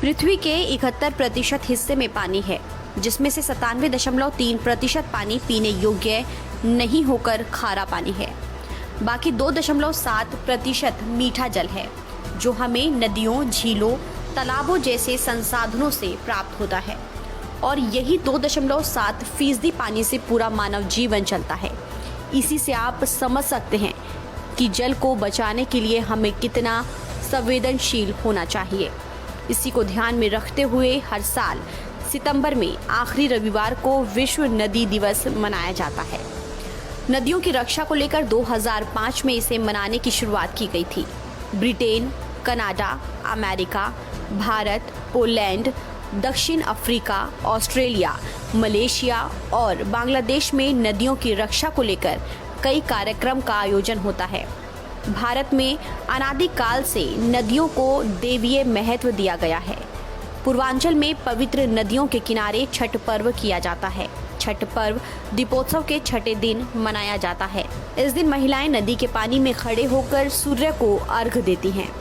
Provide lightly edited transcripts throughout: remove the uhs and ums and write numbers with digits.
पृथ्वी के 71% हिस्से में पानी है, जिसमें से 97.3% पानी पीने योग्य नहीं होकर खारा पानी है। बाकी 2.7% मीठा जल है, जो हमें नदियों, झीलों, तालाबों जैसे संसाधनों से प्राप्त होता है। और यही 2.7% पानी से पूरा मानव जीवन चलता है। इसी से आप समझ सकते हैं कि जल को बचाने के लिए हमें कितना संवेदनशील होना चाहिए। इसी को ध्यान में रखते हुए हर साल सितंबर में आखिरी रविवार को विश्व नदी दिवस मनाया जाता है। नदियों की रक्षा को लेकर 2005 में इसे मनाने की शुरुआत की गई थी। Britain, Canada, America, Bharat, Poland, दक्षिण अफ्रीका, ऑस्ट्रेलिया, मलेशिया और बांग्लादेश में नदियों की रक्षा को लेकर कई कार्यक्रम का आयोजन होता है। भारत में अनादिकाल से नदियों को देवीय महत्व दिया गया है। पूर्वांचल में पवित्र नदियों के किनारे छठ पर्व किया जाता है। छठ पर्व दीपोत्सव के छठे दिन मनाया जाता है। इस दिन महिलाएं नदी के पानी में खड़े होकर सूर्य को अर्घ देती हैं।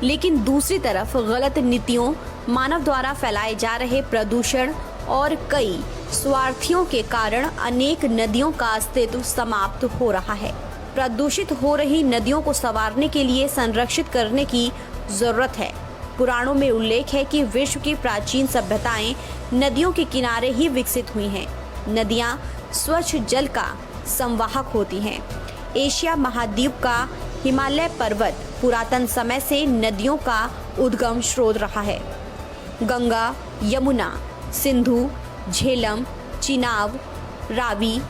लेकिन दूसरी तरफ गलत नीतियों, मानव द्वारा फैलाए जा रहे प्रदूषण और कई स्वार्थियों के कारण अनेक नदियों का अस्तित्व समाप्त हो रहा है। प्रदूषित हो रही नदियों को संवारने के लिए संरक्षित करने की जरूरत है। पुराणों में उल्लेख है कि विश्व की प्राचीन सभ्यताएं नदियों के किनारे ही विकसित हुई हैं। नदियां स्वच्छ जल का संवाहक होती हैं। एशिया महाद्वीप का हिमालय पर्वत पुरातन समय से नदियों का उद्गम स्रोत रहा है। गंगा, यमुना, सिंधु, झेलम, चिनाब, रावी,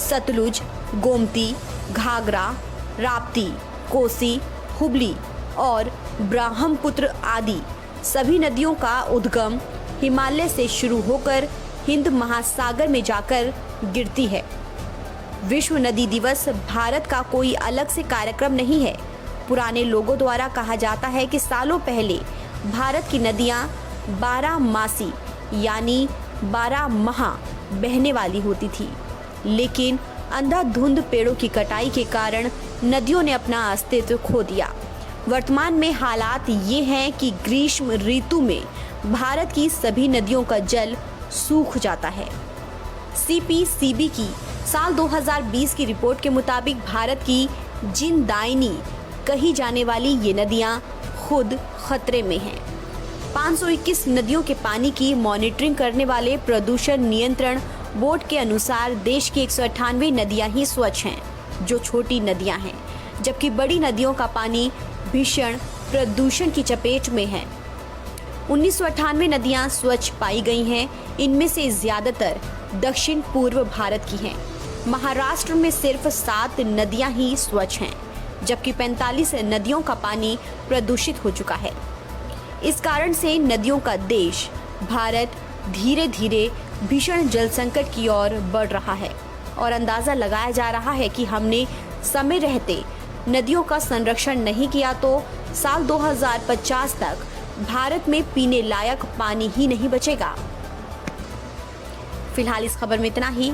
सतलुज, गोमती, घाघरा, राप्ती, कोसी, हुगली और ब्रह्मपुत्र आदि सभी नदियों का उद्गम हिमालय से शुरू होकर हिंद महासागर में जाकर गिरती है। विश्व नदी दिवस भारत का कोई अलग से कार्यक्रम नहीं है। पुराने लोगों द्वारा कहा जाता है कि सालों पहले भारत की नदियां 12 मासी यानी 12 माह बहने वाली होती थी, लेकिन अंधाधुंध पेड़ों की कटाई के कारण नदियों ने अपना अस्तित्व खो दिया। वर्तमान में हालात ये हैं कि ग्रीष्म ऋतु में भारत की सभी नदियों का जल सूख जाता है। CPCB की साल 2020 की रिपोर्ट के मुताबिक भारत की जिनदायनी कही जाने वाली ये नदियां खुद खतरे में हैं। 521 नदियों के पानी की मॉनिटरिंग करने वाले प्रदूषण नियंत्रण बोर्ड के अनुसार देश की 198 नदियां ही स्वच्छ हैं, जो छोटी नदियां हैं, जबकि बड़ी नदियों का पानी भीषण प्रदूषण की चपेट में है। 1998 नदियां स्वच्छ पाई गई हैं। इनमें से ज्यादातर दक्षिण पूर्व भारत की हैं। महाराष्ट्र में सिर्फ 7 नदियां ही स्वच्छ हैं, जबकि 45 नदियों का पानी प्रदूषित हो चुका है। इस कारण से नदियों का देश भारत धीरे धीरे भीषण जल संकट की ओर बढ़ रहा है और अंदाजा लगाया जा रहा है कि हमने समय रहते नदियों का संरक्षण नहीं किया तो साल 2050 तक भारत में पीने लायक पानी ही नहीं बचेगा। फिलहाल इस खबर में इतना ही।